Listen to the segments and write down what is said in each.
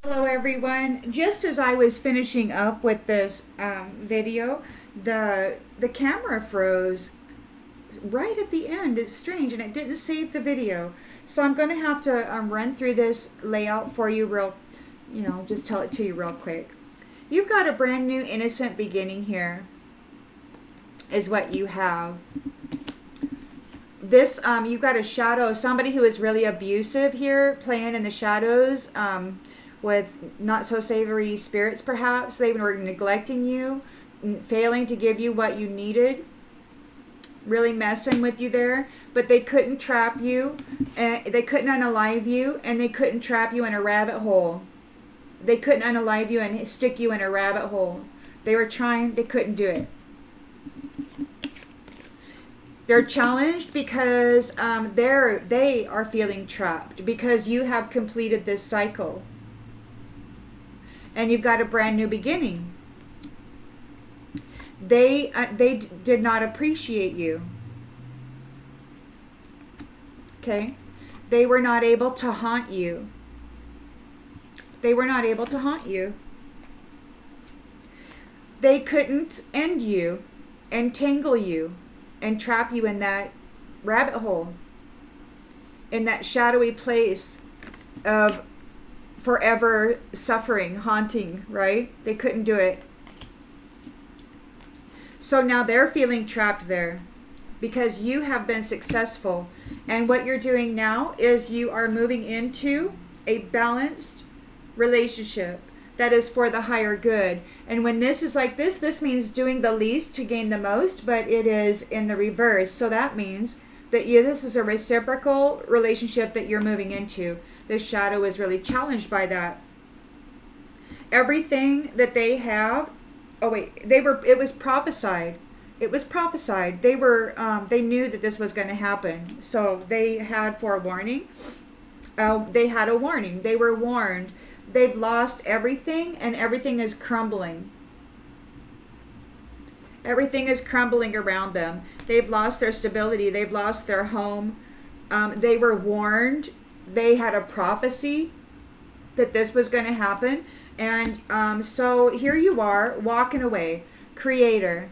Hello everyone. Just as I was finishing up with this video, the camera froze right at the end. It's strange and it didn't save the video. So I'm going to have to run through this layout for you just tell it to you real quick. You've got a brand new innocent beginning here is what you have. This you've got a shadow, somebody who is really abusive here, playing in the shadows, with not so savory spirits. Perhaps they were neglecting you, failing to give you what you needed, really messing with you there. But they couldn't trap you, and they couldn't unalive you, and they couldn't trap you in a rabbit hole. They couldn't unalive you and stick you in a rabbit hole. They were trying, they couldn't do it. They're challenged because they are feeling trapped because you have completed this cycle, and you've got a brand new beginning. They did not appreciate you. Okay, they were not able to haunt you. They were not able to haunt you. They couldn't end you, entangle you, and trap you in that rabbit hole, in that shadowy place of forever suffering, haunting, right? They couldn't do it. So now they're feeling trapped there because you have been successful. And what you're doing now is you are moving into a balanced relationship that is for the higher good. And when this is like this means doing the least to gain the most, but it is in the reverse. So that means that this is a reciprocal relationship that you're moving into. This shadow is really challenged by that. Everything that they have, it was prophesied. It was prophesied. They knew that this was going to happen. So they had forewarning. They had a warning. They were warned. They've lost everything, and everything is crumbling. Everything is crumbling around them. They've lost their stability. They've lost their home. They were warned. They had a prophecy that this was going to happen. And so here you are, walking away. Creator,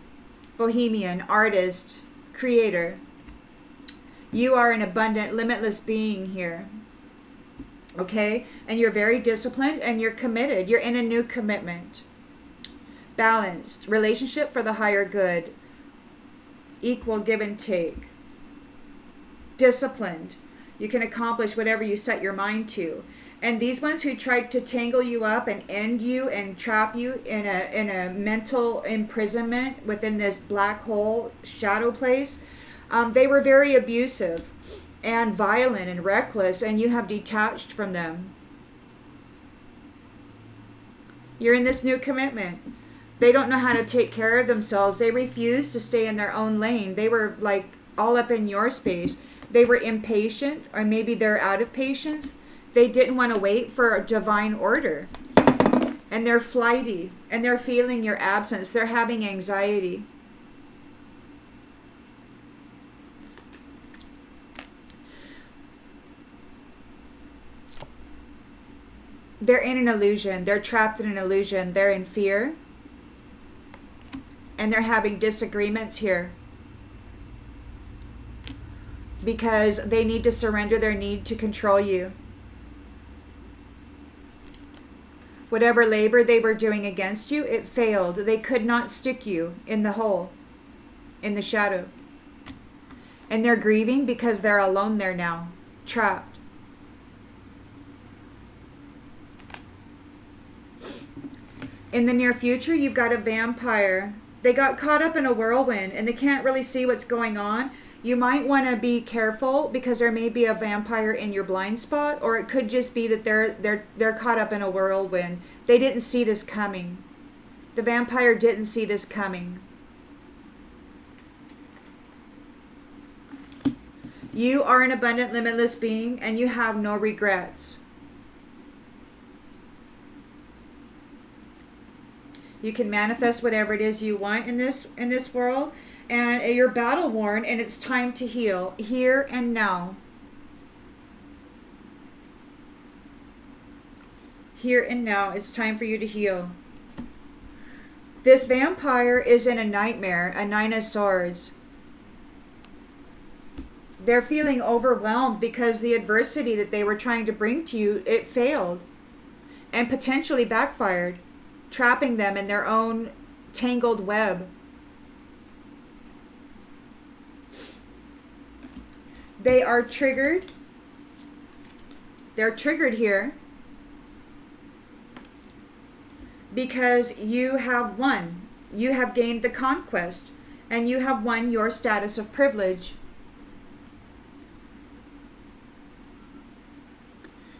bohemian, artist, creator. You are an abundant, limitless being here. Okay? And you're very disciplined and you're committed. You're in a new commitment. Balanced. Relationship for the higher good. Equal give and take. Disciplined. You can accomplish whatever you set your mind to. And these ones who tried to tangle you up and end you and trap you in a mental imprisonment within this black hole shadow place, they were very abusive and violent and reckless, and you have detached from them. You're in this new commitment. They don't know how to take care of themselves. They refuse to stay in their own lane. They were like all up in your space. They were impatient, or maybe they're out of patience. They didn't want to wait for a divine order. And they're flighty, and they're feeling your absence. They're having anxiety. They're in an illusion. They're trapped in an illusion. They're in fear. And they're having disagreements here because they need to surrender their need to control you. Whatever labor they were doing against you, it failed. They could not stick you in the hole, in the shadow. And they're grieving because they're alone there now, trapped. In the near future, you've got a vampire. They got caught up in a whirlwind and they can't really see what's going on. You might want to be careful because there may be a vampire in your blind spot, or it could just be that they're caught up in a whirlwind. They didn't see this coming. The vampire didn't see this coming. You are an abundant, limitless being, and you have no regrets. You can manifest whatever it is you want in this world, and you're battle worn, and it's time to heal here and now. Here and now, it's time for you to heal. This vampire is in a nightmare, a 9 of Swords. They're feeling overwhelmed because the adversity that they were trying to bring to you, it failed and potentially backfired, trapping them in their own tangled web. They are triggered. They're triggered here because you have won. You have gained the conquest and you have won your status of privilege.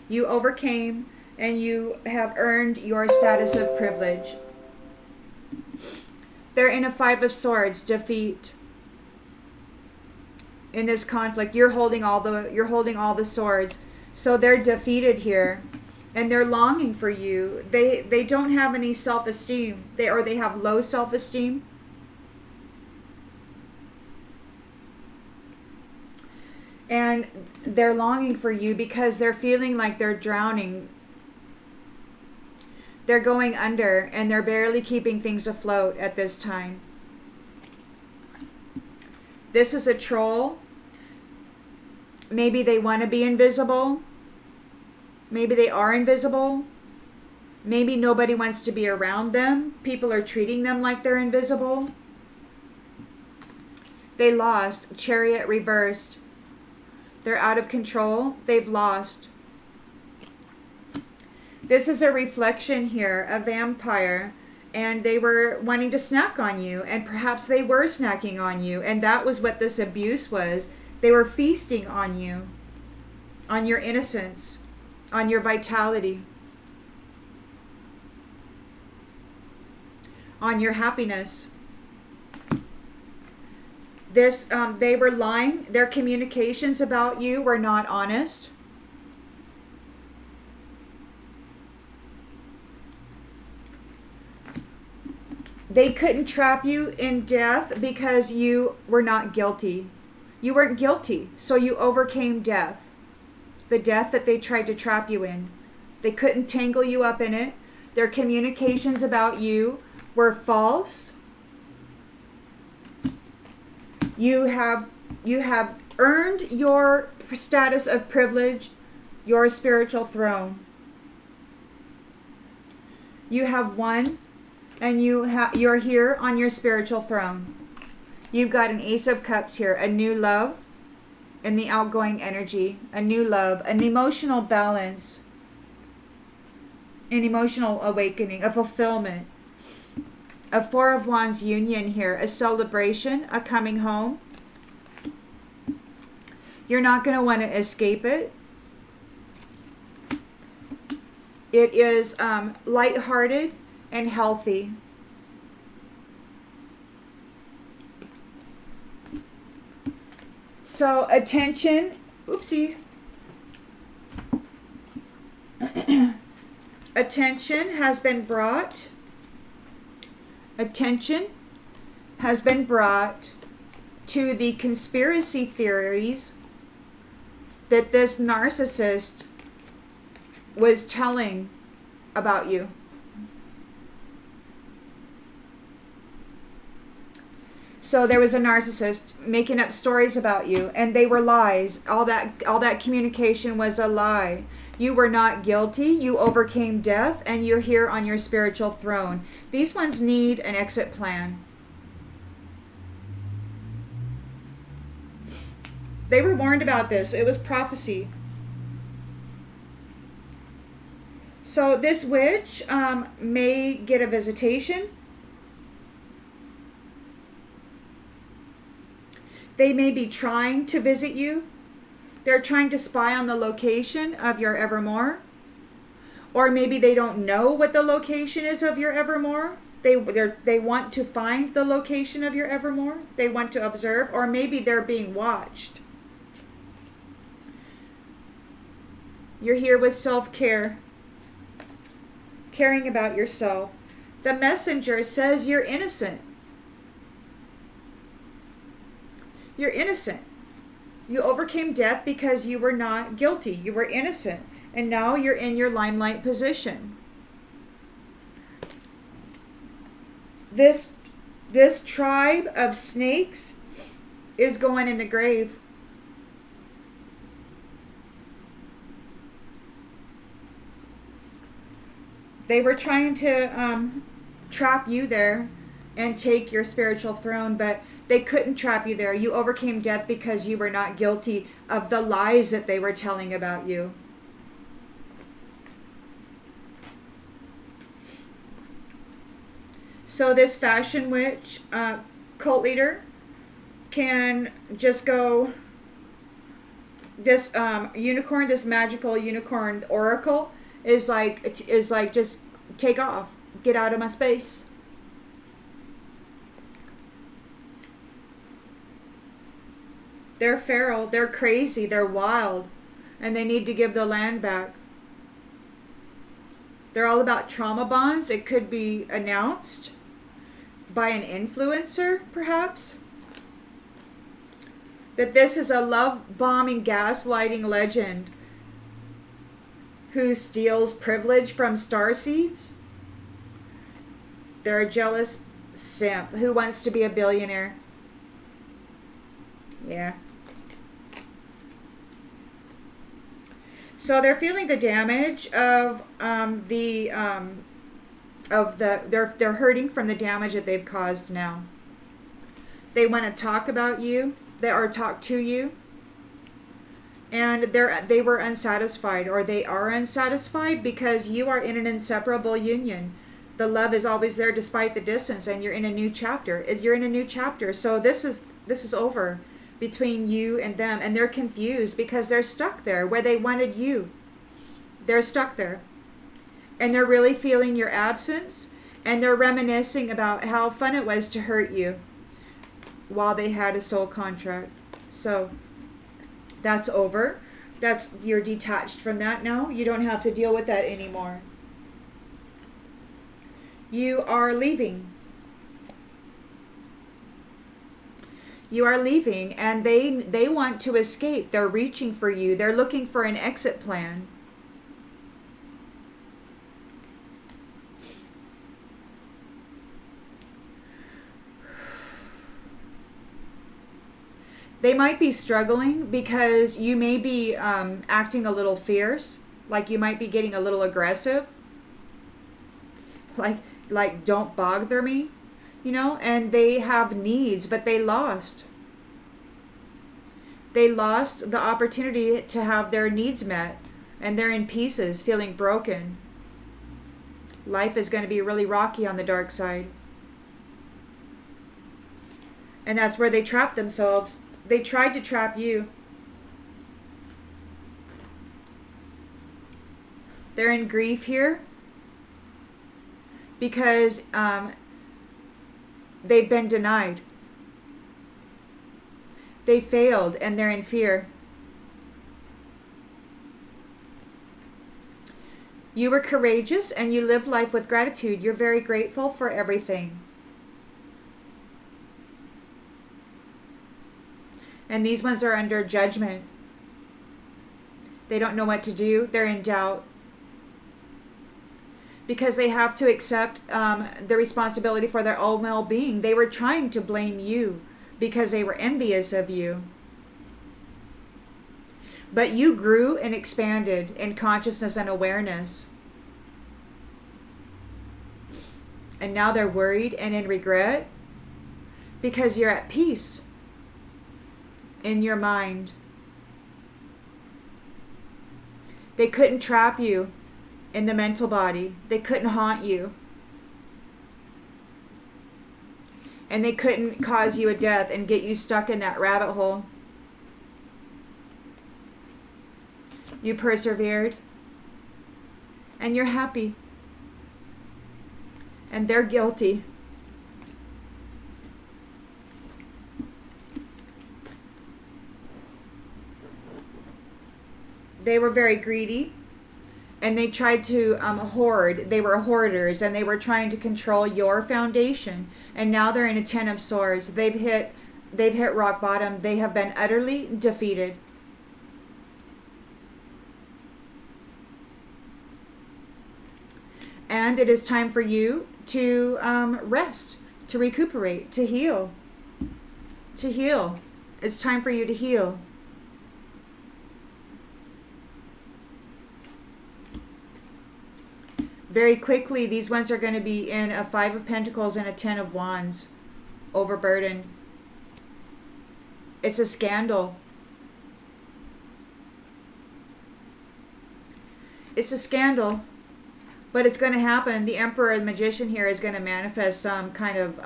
You overcame and you have earned your status of privilege. They're in a 5 of Swords, defeat. In this conflict, you're holding all the swords. So they're defeated here and they're longing for you. They don't have any self-esteem. They have low self-esteem. And they're longing for you because they're feeling like they're drowning. They're going under and they're barely keeping things afloat at this time. This is a troll. Maybe they want to be invisible. Maybe they are invisible. Maybe nobody wants to be around them. People are treating them like they're invisible. They lost. Chariot reversed. They're out of control. They've lost. This is a reflection here, a vampire, and they were wanting to snack on you, and perhaps they were snacking on you, and that was what this abuse was. They were feasting on you, on your innocence, on your vitality, on your happiness. They were lying. Their communications about you were not honest. They couldn't trap you in death because you were not guilty. You weren't guilty, so you overcame death. The death that they tried to trap you in. They couldn't tangle you up in it. Their communications about you were false. You have earned your status of privilege, your spiritual throne. You have won, and you're here on your spiritual throne. You've got an Ace of Cups here, a new love in the outgoing energy, a new love, an emotional balance, an emotional awakening, a fulfillment. A 4 of Wands union here, a celebration, a coming home. You're not going to want to escape it. It is lighthearted and healthy. So attention, oopsie. Attention has been brought. Attention has been brought to the conspiracy theories that this narcissist was telling about you. So there was a narcissist making up stories about you, and they were lies. All that communication was a lie. You were not guilty. You overcame death, and you're here on your spiritual throne. These ones need an exit plan. They were warned about this. It was prophecy. So this witch may get a visitation. They may be trying to visit you. They're trying to spy on the location of your evermore. Or maybe they don't know what the location is of your evermore. They want to find the location of your evermore. They want to observe. Or maybe they're being watched. You're here with self-care. Caring about yourself. The messenger says you're innocent. You're innocent. You overcame death because you were not guilty. You were innocent. And now you're in your limelight position. This tribe of snakes is going in the grave. They were trying to trap you there and take your spiritual throne, but they couldn't trap you there. You overcame death because you were not guilty of the lies that they were telling about you. So this fashion witch, cult leader, can just go, this unicorn, this magical unicorn oracle is like just take off, get out of my space. They're feral, they're crazy, they're wild, and they need to give the land back. They're all about trauma bonds. It could be announced by an influencer, perhaps, that this is a love-bombing, gaslighting legend who steals privilege from starseeds. They're a jealous simp who wants to be a billionaire. Yeah. So they're feeling the damage of they're hurting from the damage that they've caused now. They want to talk about you, talk to you, and they were unsatisfied, or they are unsatisfied because you are in an inseparable union. The love is always there despite the distance, and you're in a new chapter. You're in a new chapter. So this is over between you and them, and they're confused because they're stuck there where they wanted you. They're stuck there, and they're really feeling your absence, and they're reminiscing about how fun it was to hurt you while they had a soul contract. So that's over. You're detached from that now. You don't have to deal with that anymore. You are leaving. You are leaving, and they want to escape. They're reaching for you. They're looking for an exit plan. They might be struggling because you may be acting a little fierce, like you might be getting a little aggressive, like don't bother me, and they have needs, but they lost. They lost the opportunity to have their needs met, and they're in pieces, feeling broken. Life is going to be really rocky on the dark side. And that's where they trap themselves. They tried to trap you. They're in grief here because they've been denied. They failed, and they're in fear. You were courageous, and you live life with gratitude. You're very grateful for everything. And these ones are under judgment. They don't know what to do. They're in doubt. Because they have to accept the responsibility for their own well-being. They were trying to blame you because they were envious of you. But you grew and expanded in consciousness and awareness. And now they're worried and in regret because you're at peace in your mind. They couldn't trap you in the mental body. They couldn't haunt you. And they couldn't cause you a death and get you stuck in that rabbit hole. You persevered. And you're happy. And they're guilty. They were very greedy, and they tried to hoard. They were hoarders, and they were trying to control your foundation. And now they're in a 10 of swords. They've hit rock bottom. They have been utterly defeated. And it is time for you to rest, to recuperate, to heal. To heal. It's time for you to heal. Very quickly, these ones are going to be in a 5 of Pentacles and a 10 of Wands. Overburdened. It's a scandal. It's a scandal. But it's going to happen. The Emperor, the Magician here, is going to manifest some kind of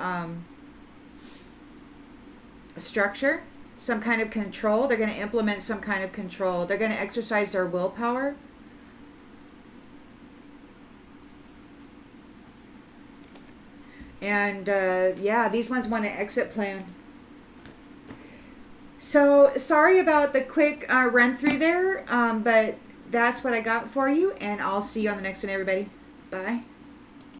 structure, some kind of control. They're going to implement some kind of control. They're going to exercise their willpower. And yeah, these ones want an exit plan. So sorry about the quick run through there, but that's what I got for you, and I'll see you on the next one, everybody. Bye.